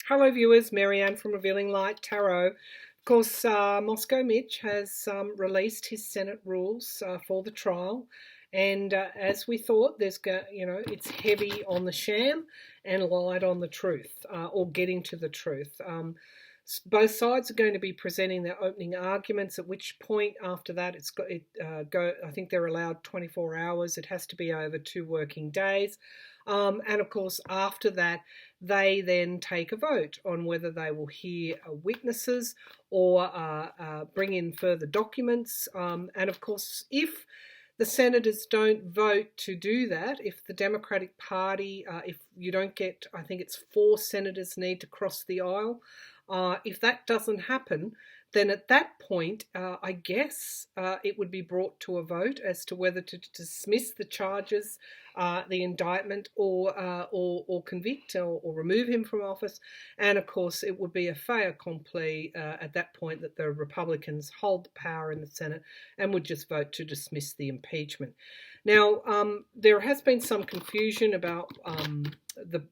Hello viewers, Marianne from Revealing Light Tarot. Of course, Moscow Mitch has released his Senate rules for the trial, and as we thought, it's heavy on the sham and light on the truth, or getting to the truth. Both sides are going to be presenting their opening arguments, at which point after that I think they're allowed 24 hours. It has to be over 2 working days. And of course, after that, they then take a vote on whether they will hear witnesses or bring in further documents. And of course, if the senators don't vote to do that, if the Democratic Party, if you don't get, I think it's 4 senators need to cross the aisle. If that doesn't happen, then at that point, I guess it would be brought to a vote as to whether to dismiss the charges, the indictment, or convict or remove him from office. And of course, it would be a fait accompli at that point that the Republicans hold the power in the Senate and would just vote to dismiss the impeachment. Now, there has been some confusion about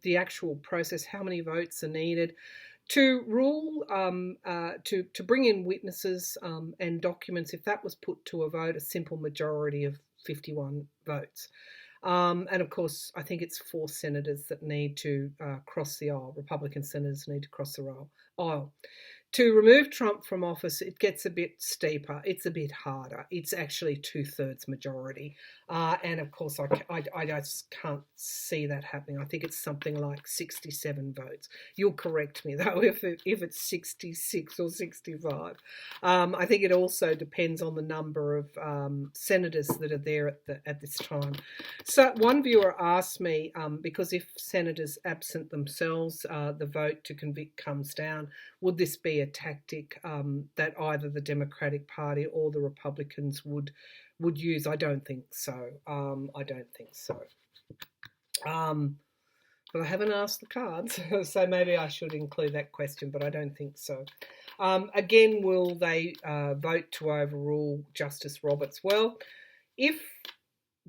the actual process, how many votes are needed. To rule, to bring in witnesses and documents, if that was put to a vote, a simple majority of 51 votes. And of course, I think it's 4 senators that need to cross the aisle. Republican senators need to cross the aisle. To remove Trump from office, it gets a bit steeper. It's a bit harder. It's actually 2/3 majority. And of course, I just can't see that happening. I think it's something like 67 votes. You'll correct me, though, if it's 66 or 65. I think it also depends on the number of senators that are there at this time. So one viewer asked me, because if senators absent themselves, the vote to convict comes down, would this be a tactic that either the Democratic Party or the Republicans would use? I don't think so. But I haven't asked the cards, so maybe I should include that question, but I don't think so. Again, will they vote to overrule Justice Roberts? Well, if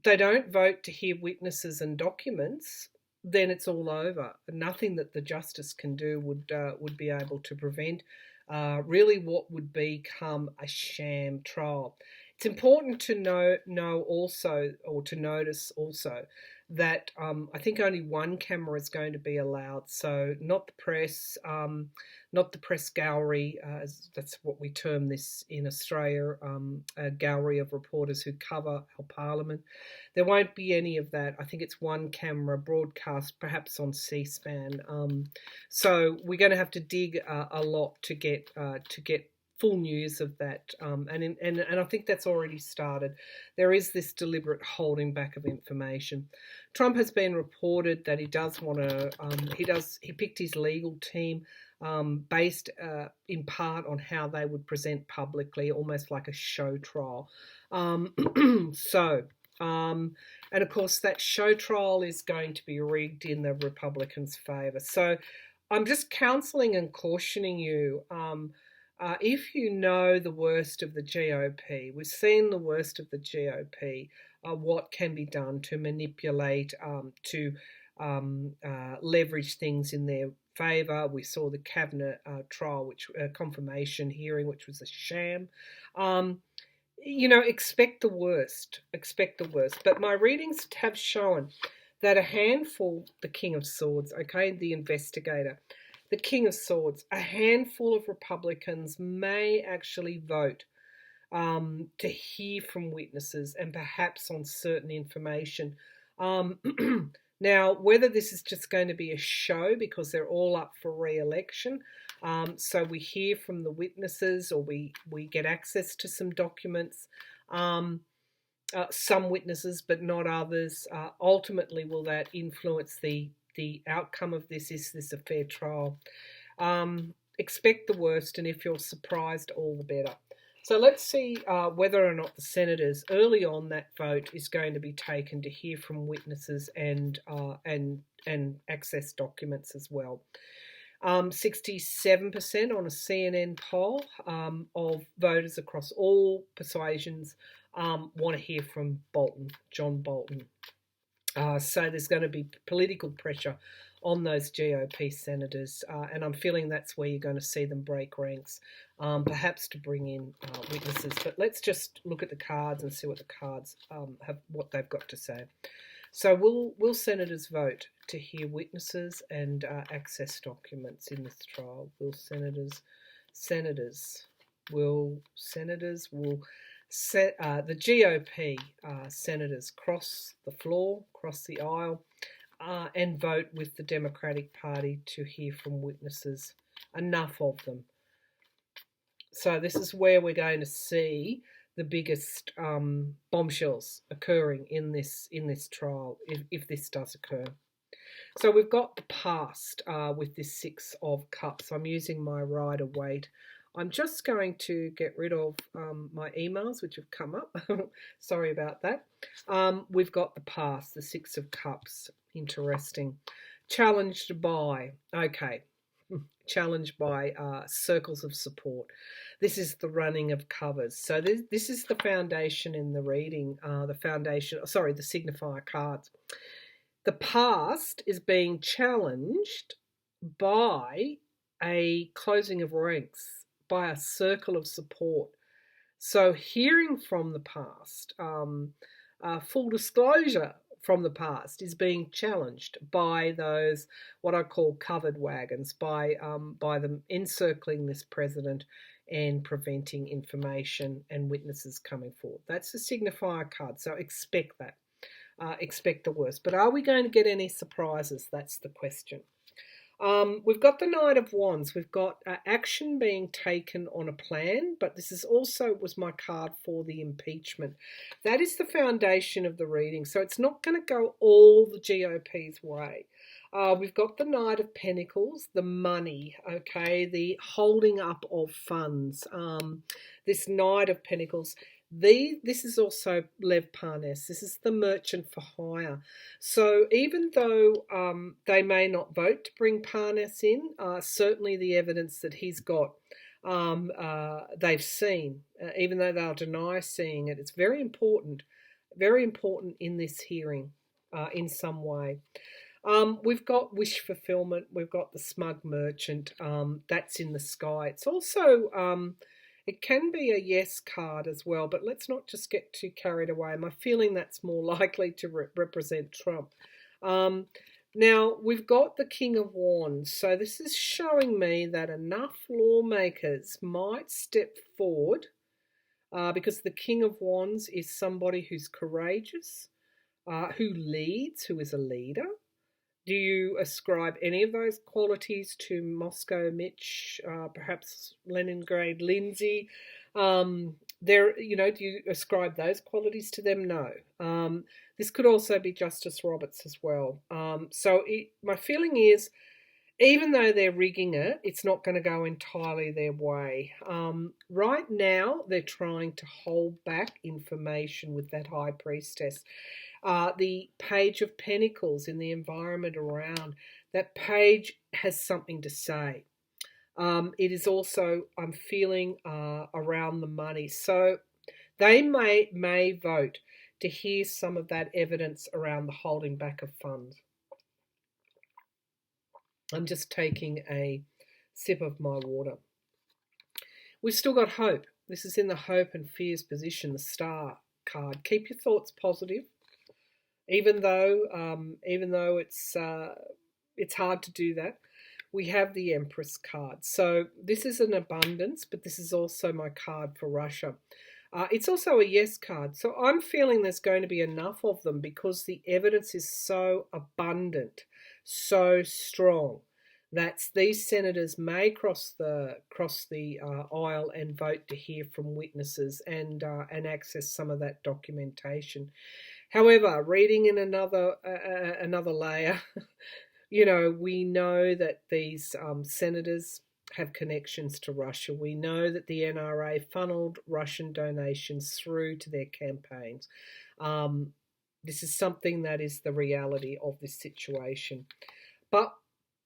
they don't vote to hear witnesses and documents, then it's all over. Nothing that the justice can do would be able to prevent really what would become a sham trial. It's important to know also, or to notice also, that I think only 1 camera is going to be allowed. So not the press, not the press gallery. That's what we term this in Australia, a gallery of reporters who cover our parliament. There won't be any of that. I think it's 1 camera broadcast, perhaps on C-SPAN. So we're going to have to dig a lot to get full news of that, and I think that's already started. There is this deliberate holding back of information. Trump has been reported that he does want to. He picked his legal team based in part on how they would present publicly, almost like a show trial. And of course, that show trial is going to be rigged in the Republicans' favour. So I'm just counselling and cautioning you. If you know the worst of the GOP, we've seen the worst of the GOP, what can be done to manipulate, to leverage things in their favour. We saw the cabinet trial, confirmation hearing, which was a sham. Expect the worst. But my readings have shown that a handful, the King of Swords, the investigator, the King of Swords, a handful of Republicans may actually vote to hear from witnesses and perhaps on certain information. Now, whether this is just going to be a show because they're all up for re-election, so we hear from the witnesses or we get access to some documents, some witnesses but not others, ultimately will that influence the outcome of this? Is this a fair trial? Expect the worst, and if you're surprised, all the better. So let's see whether or not the senators, early on that vote, is going to be taken to hear from witnesses and access documents as well. 67% on a CNN poll of voters across all persuasions want to hear from John Bolton. So there's going to be political pressure on those GOP senators, and I'm feeling that's where you're going to see them break ranks, perhaps to bring in witnesses. But let's just look at the cards and see what the cards have, what they've got to say. So will senators vote to hear witnesses and access documents in this trial? Will the GOP senators cross the floor, cross the aisle, and vote with the Democratic Party to hear from witnesses, enough of them? So this is where we're going to see the biggest bombshells occurring in this trial, if this does occur. So we've got the past with this Six of Cups. I'm using my Rider-Waite. I'm just going to get rid of my emails which have come up. Sorry about that. We've got the past, the Six of Cups. Interesting. Challenged by, challenged by circles of support. This is the running of covers. So this is the foundation in the reading, the signifier cards. The past is being challenged by a closing of ranks, by a circle of support. So hearing from the past, full disclosure from the past is being challenged by those, what I call covered wagons, by them encircling this president and preventing information and witnesses coming forward. That's the signifier card, so expect that. Expect the worst. But are we going to get any surprises? That's the question. We've got the Knight of Wands. We've got action being taken on a plan, but this is also was my card for the impeachment. That is the foundation of the reading, so it's not going to go all the GOP's way. We've got the Knight of Pentacles, the money, okay, the holding up of funds. This Knight of Pentacles, this is also Lev Parnas. This is the merchant for hire. So even though they may not vote to bring Parnas in, certainly the evidence that he's got, they've seen, even though they'll deny seeing it. It's very important in this hearing in some way. We've got wish fulfillment. We've got the smug merchant. That's in the sky. It's also... it can be a yes card as well, but let's not just get too carried away. My feeling that's more likely to represent Trump. Now, we've got the King of Wands. So this is showing me that enough lawmakers might step forward because the King of Wands is somebody who's courageous, who leads, who is a leader. Do you ascribe any of those qualities to Moscow Mitch, perhaps Leningrad Lindsay? Do you ascribe those qualities to them? No. This could also be Justice Roberts as well. My feeling is, even though they're rigging it, it's not going to go entirely their way. Right now, they're trying to hold back information with that High Priestess. The Page of Pentacles in the environment around, that page has something to say. It is also, I'm feeling, around the money. So they may vote to hear some of that evidence around the holding back of funds. I'm just taking a sip of my water. We've still got hope. This is in the hope and fears position, the Star card. Keep your thoughts positive. Even though it's hard to do that, we have the Empress card. So this is an abundance, but this is also my card for Russia. It's also a yes card. So I'm feeling there's going to be enough of them because the evidence is so abundant, so strong, that these senators may cross the aisle and vote to hear from witnesses and access some of that documentation. However, reading in another layer, we know that these senators have connections to Russia. We know that the NRA funneled Russian donations through to their campaigns. This is something that is the reality of this situation. But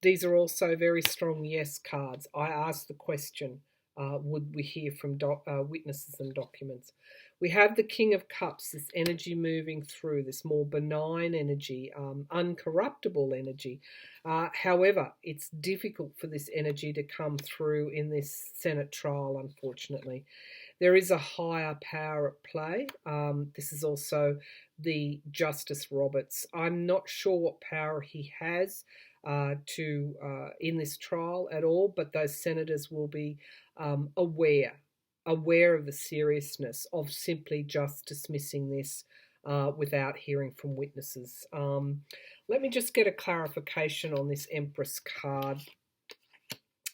these are also very strong yes cards. I asked the question, would we hear from witnesses and documents? We have the King of Cups, this energy moving through, this more benign energy, uncorruptible energy. However, it's difficult for this energy to come through in this Senate trial, unfortunately. There is a higher power at play. This is also the Justice Roberts. I'm not sure what power he has to in this trial at all, but those senators will be aware of the seriousness of simply just dismissing this without hearing from witnesses. Let me just get a clarification on this Empress card.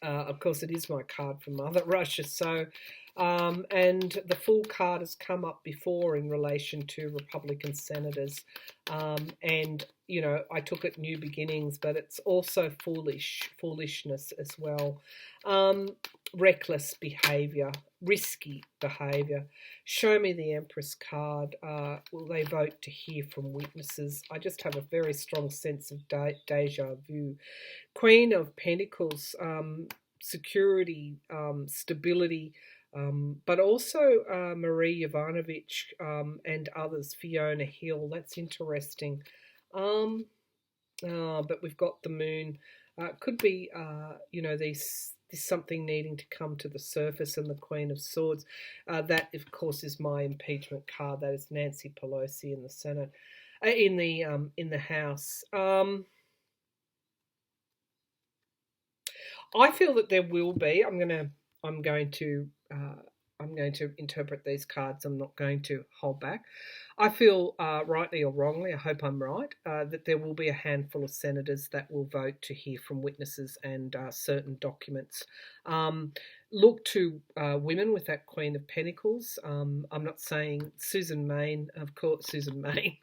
Of course, it is my card from Mother Russia. So, and the full card has come up before in relation to Republican senators. And, you know, I took it new beginnings, but it's also foolishness as well. Reckless behaviour, risky behaviour. Show me the Empress card. Will they vote to hear from witnesses? I just have a very strong sense of deja vu. Queen of Pentacles, security, stability, but also Marie Yovanovitch and others, Fiona Hill. That's interesting. But we've got the moon. Could be, you know, there's something needing to come to the surface, and the Queen of Swords. That, of course, is my impeachment card. That is Nancy Pelosi in the Senate, in the House. I feel that there will be. I'm going to interpret these cards. I'm not going to hold back. I feel, rightly or wrongly, I hope I'm right, that there will be a handful of senators that will vote to hear from witnesses and certain documents. Look to women with that Queen of Pentacles. I'm not saying Susan Maine, of course, Susan Maine.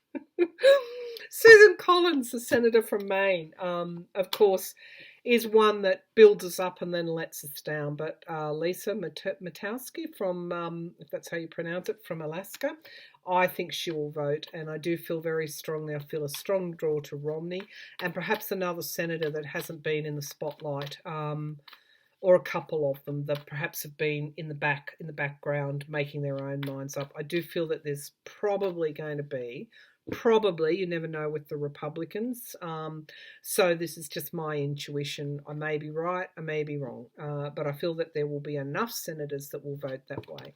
Susan Collins, the senator from Maine, of course, is one that builds us up and then lets us down. But Lisa Murkowski from, if that's how you pronounce it, from Alaska, I think she will vote. And I do feel very strongly, I feel a strong draw to Romney and perhaps another senator that hasn't been in the spotlight, or a couple of them that perhaps have been in the background making their own minds up. I do feel that there's probably going to be, you never know with the Republicans. So this is just my intuition. I may be right, I may be wrong, but I feel that there will be enough senators that will vote that way.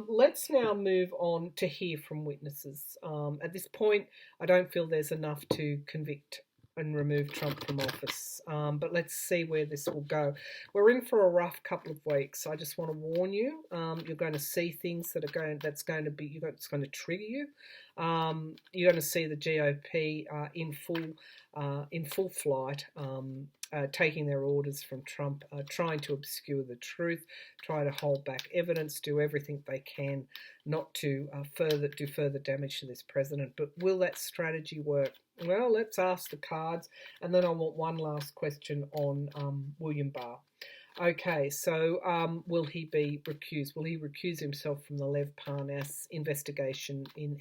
Let's now move on to hear from witnesses. At this point, I don't feel there's enough to convict and remove Trump from office. But let's see where this will go. We're in for a rough couple of weeks. I just want to warn you. You're going to see things it's going to trigger you. You're going to see the GOP in full flight, taking their orders from Trump, trying to obscure the truth, try to hold back evidence, do everything they can not to do further damage to this president. But will that strategy work? Well, let's ask the cards, and then I want one last question on William Barr. Okay, so will he be recused? Will he recuse himself from the Lev Parnas investigation in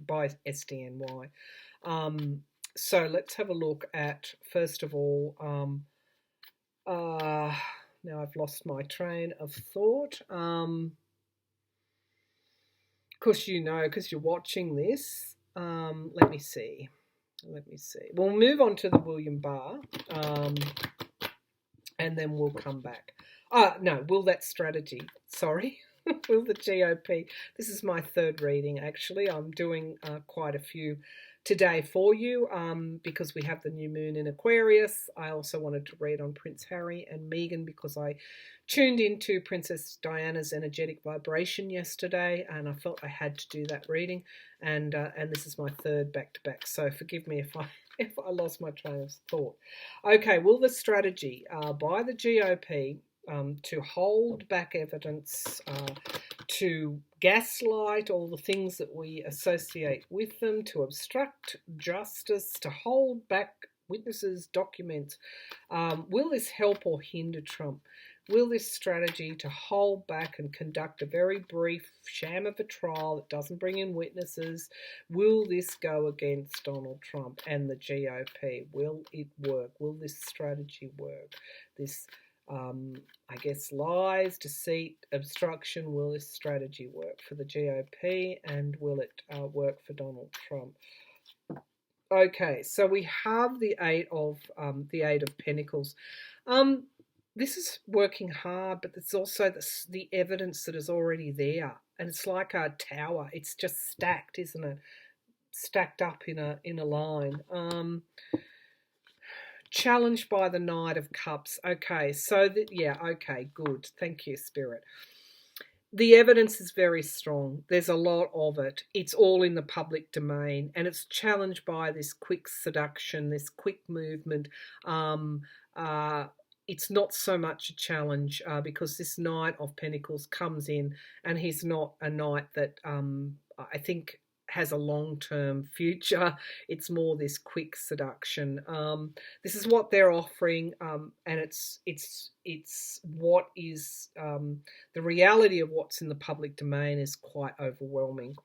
by SDNY? So let's have a look at, first of all, now I've lost my train of thought. Of course, you know, because you're watching this. Let me see. We'll move on to the William Barr, and then we'll come back. No, will that strategy, sorry, will the GOP, this is my third reading actually. I'm doing quite a few today for you because we have the new moon in Aquarius. I also wanted to read on Prince Harry and Meghan because I tuned into Princess Diana's energetic vibration yesterday, and I felt I had to do that reading, and this is my third back-to-back, so forgive me if I lost my train of thought. Okay, will the strategy by the GOP to hold back evidence, to gaslight all the things that we associate with them, to obstruct justice, to hold back witnesses, documents, will this help or hinder Trump? Will this strategy to hold back and conduct a very brief sham of a trial that doesn't bring in witnesses, will this go against Donald Trump and the GOP? Will it work? Will this strategy work? This I guess lies, deceit, obstruction. Will this strategy work for the GOP, and will it work for Donald Trump? Okay, so we have the Eight of Pentacles. This is working hard, but there's also the evidence that is already there, and it's like a tower. It's just stacked, isn't it? Stacked up in a line. Challenged by the Knight of Cups. Okay, so okay, good. Thank you, Spirit. The evidence is very strong. There's a lot of it. It's all in the public domain, and it's challenged by this quick seduction, this quick movement. It's not so much a challenge because this Knight of Pentacles comes in, and he's not a knight that I think has a long-term future. It's more this quick seduction. This is what they're offering, and it's what is the reality of what's in the public domain is quite overwhelming.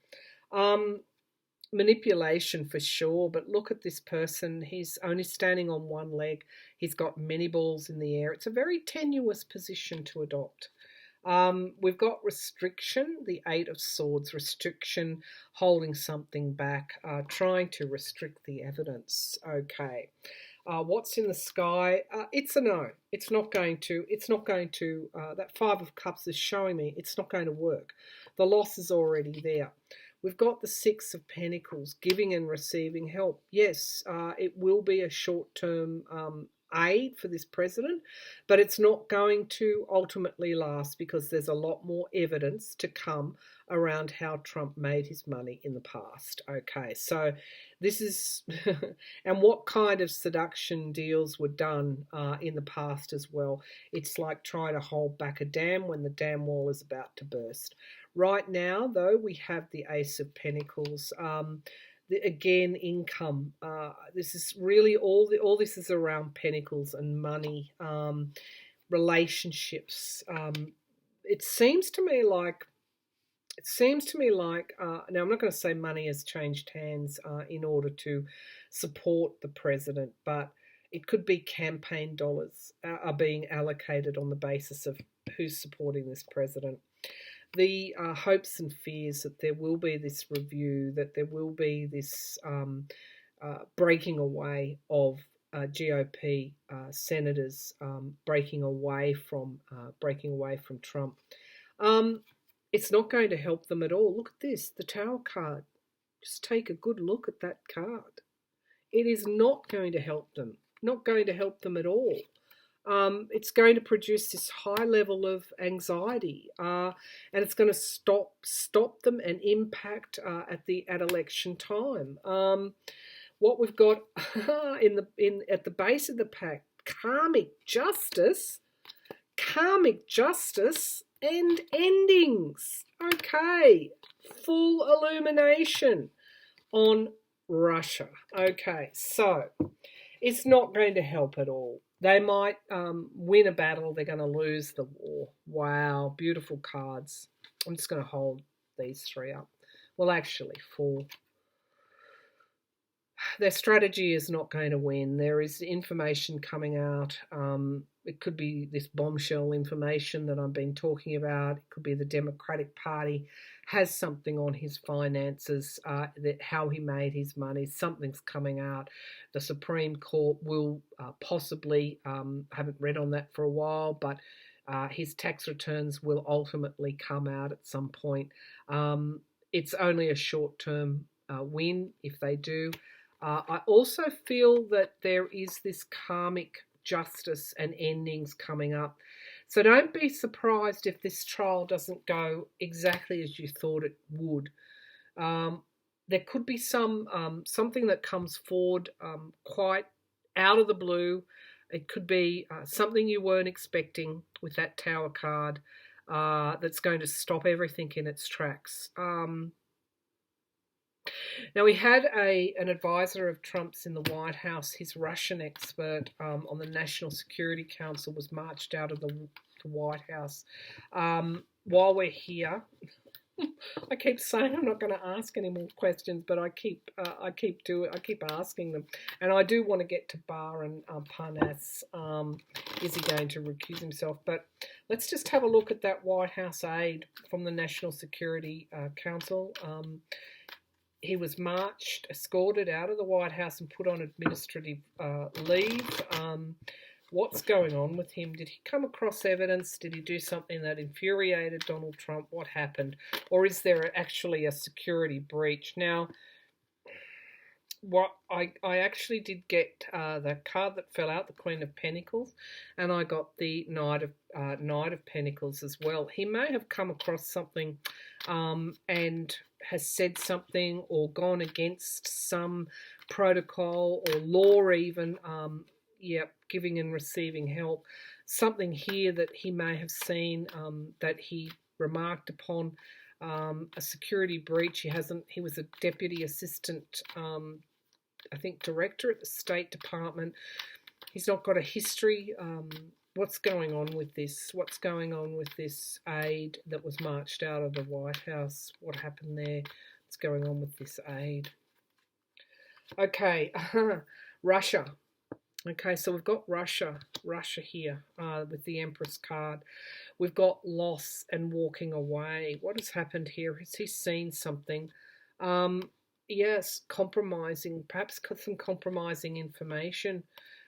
Manipulation for sure, but look at this person. He's only standing on one leg. He's got many balls in the air. It's a very tenuous position to adopt. We've got restriction, the Eight of Swords, restriction, holding something back, trying to restrict the evidence. Okay. What's in the sky? It's a no. It's not going to, that Five of Cups is showing me it's not going to work. The loss is already there. We've got the Six of Pentacles, giving and receiving help. Yes, it will be a short-term aid for this president, but it's not going to ultimately last because there's a lot more evidence to come around how Trump made his money in the past. Okay, so this is, and what kind of seduction deals were done in the past as well. It's like trying to hold back a dam when the dam wall is about to burst. Right now, though, we have the Ace of Pentacles. Again, income. This is really all this is around pentacles and money, relationships. It seems to me like now I'm not going to say money has changed hands in order to support the president, but it could be campaign dollars are being allocated on the basis of who's supporting this president. The hopes and fears that there will be this review, that there will be this breaking away of GOP senators, breaking away from Trump. It's not going to help them at all. Look at this, the Tower card. Just take a good look at that card. It is not going to help them. Not going to help them at all. It's going to produce this high level of anxiety, and it's going to stop them and impact at election time. What we've got at the base of the pack, karmic justice, and endings. Okay, full illumination on Russia. Okay, so it's not going to help at all. They might win a battle. They're going to lose the war. Wow, beautiful cards. I'm just going to hold these three up. Well, actually, four. Their strategy is not going to win. There is information coming out. It could be this bombshell information that I've been talking about. It could be the Democratic Party has something on his finances, that how he made his money. Something's coming out. The Supreme Court will possibly, haven't read on that for a while, but his tax returns will ultimately come out at some point. It's only a short-term win if they do. I also feel that there is this karmic justice and endings coming up. So don't be surprised if this trial doesn't go exactly as you thought it would. There could be something that comes forward quite out of the blue. It could be something you weren't expecting with that Tower card that's going to stop everything in its tracks. Now, we had an advisor of Trump's in the White House. His Russian expert on the National Security Council was marched out of the White House. While we're here, I keep saying I'm not going to ask any more questions, but I keep asking them, and I do want to get to Barr and Parnas. Is he going to recuse himself? But let's just have a look at that White House aide from the National Security Council. He was marched, escorted out of the White House, and put on administrative leave. What's going on with him? Did he come across evidence? Did he do something that infuriated Donald Trump? What happened? Or is there actually a security breach? Now, what I actually did get the card that fell out, the Queen of Pentacles, and I got the Knight of Pentacles as well. He may have come across something and has said something or gone against some protocol or law even. Giving and receiving help. Something here that he may have seen that he remarked upon. A security breach. He was a deputy assistant, I think, director at the State Department. He's not got a history. What's going on with this? What's going on with this aide that was marched out of the White House? What happened there? What's going on with this aide? Okay, Russia. Okay, so we've got Russia here with the Empress card. We've got loss and walking away. What has happened here? Has he seen something? Yes, compromising, perhaps some compromising information.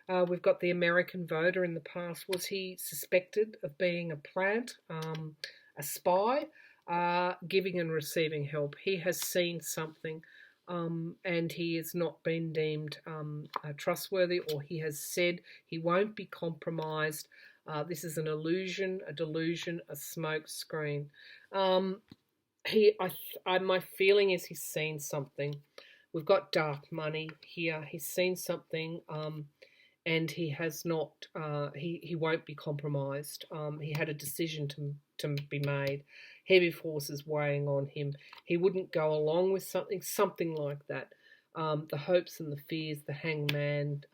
We've got the American voter in the past. Was he suspected of being a plant, a spy, giving and receiving help? He has seen something. And he has not been deemed trustworthy, or he has said he won't be compromised. This is an illusion, a delusion, a smoke screen. My feeling is he's seen something. We've got dark money here. He's seen something, and he has not. He won't be compromised. He had a decision to be made. Heavy forces weighing on him. He wouldn't go along with something like that. The hopes and the fears, the hangman,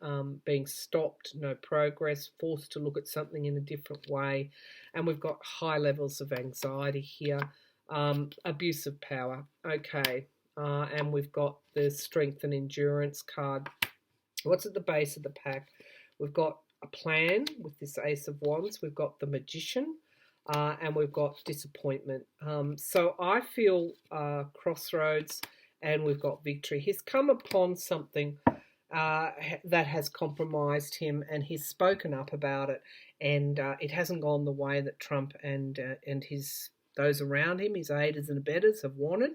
being stopped, no progress, forced to look at something in a different way. And we've got high levels of anxiety here. Abuse of power. Okay. And we've got the strength and endurance card. What's at the base of the pack? We've got a plan with this Ace of Wands. We've got the Magician. And we've got disappointment. So I feel crossroads, and we've got victory. He's come upon something that has compromised him, and he's spoken up about it, and it hasn't gone the way that Trump and those around him, his aiders and abettors, have wanted.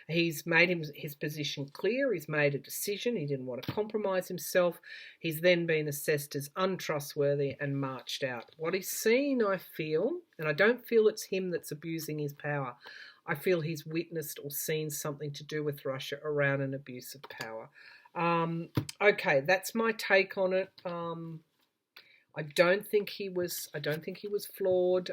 He's made his position clear. He's made a decision. He didn't want to compromise himself. He's then been assessed as untrustworthy and marched out. What he's seen, I feel, and I don't feel it's him that's abusing his power. I feel he's witnessed or seen something to do with Russia around an abuse of power. Okay, that's my take on it. I don't think he was flawed.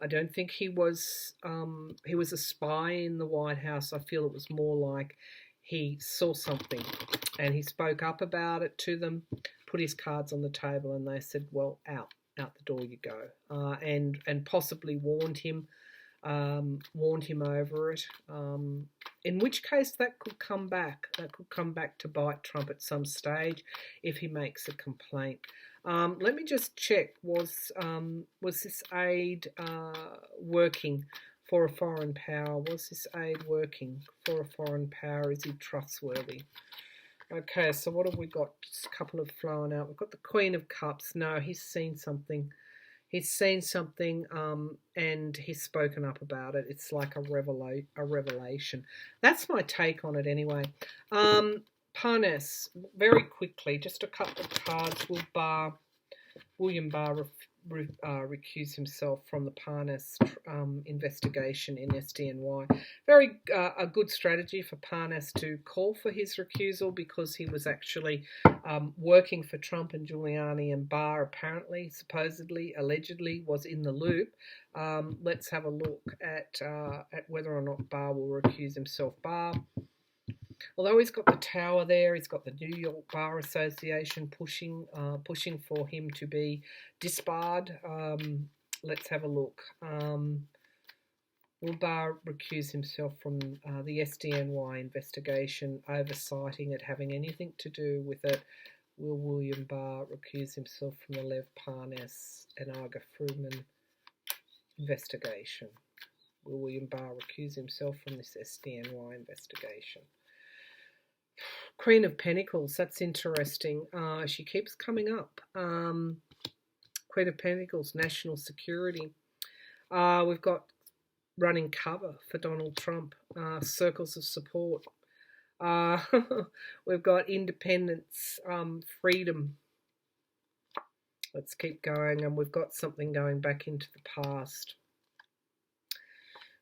I don't think he was a spy in the White House. I feel it was more like he saw something and he spoke up about it to them, put his cards on the table, and they said, well, out the door you go, and possibly warned him over it, in which case that could come back to bite Trump at some stage if he makes a complaint. Let me just check, was this aide working for a foreign power? Was this aide working for a foreign power? Is he trustworthy? Okay, so what have we got? Just a couple of flowing out. We've got the Queen of Cups. No, he's seen something. He's seen something, and he's spoken up about it. It's like a revelation. That's my take on it anyway. Parnas, very quickly, just a couple of cards. Will William Barr recuse himself from the Parnas investigation in SDNY? A good strategy for Parnas to call for his recusal, because he was actually working for Trump and Giuliani, and Barr apparently, supposedly, allegedly was in the loop. Let's have a look at whether or not Barr will recuse himself. Barr, although he's got the Tower there, he's got the New York Bar Association pushing for him to be disbarred. Let's have a look. Will Barr recuse himself from the SDNY investigation, oversighting it having anything to do with it? Will William Barr recuse himself from the Lev Parnas and Arga Fruman investigation? Will William Barr recuse himself from this SDNY investigation? Queen of Pentacles, that's interesting. She keeps coming up. Queen of Pentacles, national security. We've got running cover for Donald Trump, circles of support. We've got independence, freedom. Let's keep going, and we've got something going back into the past.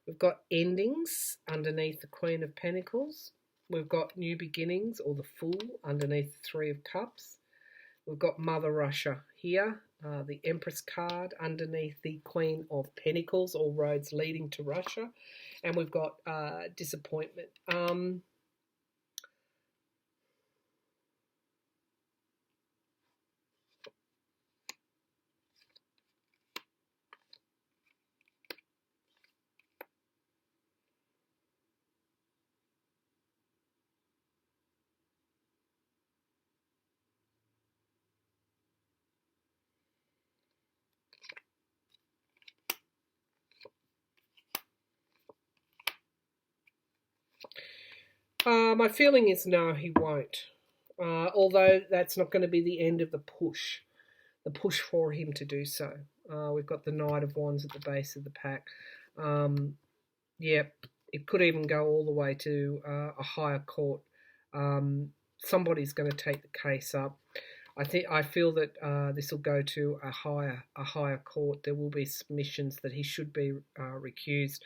We've got endings underneath the Queen of Pentacles. We've got new beginnings, or the Fool, underneath the Three of Cups. We've got Mother Russia here, the Empress card underneath the Queen of Pentacles, all roads leading to Russia. And we've got disappointment. My feeling is no, he won't. Although that's not going to be the end of the push for him to do so. We've got the Knight of Wands at the base of the pack. Yeah, it could even go all the way to a higher court. Somebody's going to take the case up. I feel that this will go to a higher court. There will be submissions that he should be recused.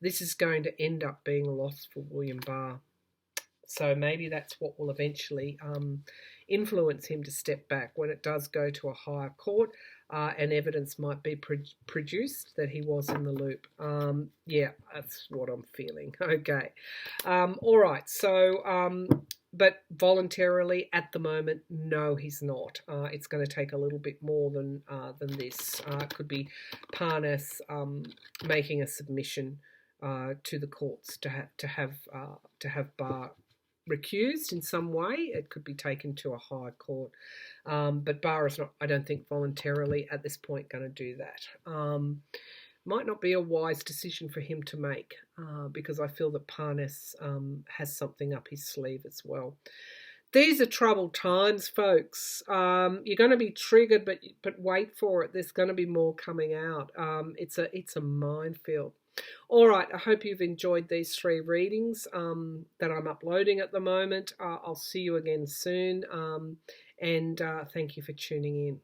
This is going to end up being lost for William Barr. So maybe that's what will eventually influence him to step back when it does go to a higher court, and evidence might be produced that he was in the loop. Yeah, that's what I'm feeling. Okay. All right. So, but voluntarily at the moment, no, he's not. It's going to take a little bit more than this. It could be Parnas making a submission to the courts to have Barr recused in some way. It could be taken to a higher court, but Barr is not, I don't think, voluntarily at this point going to do that. Might not be a wise decision for him to make, because I feel that Parnas has something up his sleeve as well. These are troubled times, folks. You're going to be triggered, but wait for it. There's going to be more coming out. It's a minefield. All right, I hope you've enjoyed these 3 readings that I'm uploading at the moment. I'll see you again soon, and thank you for tuning in.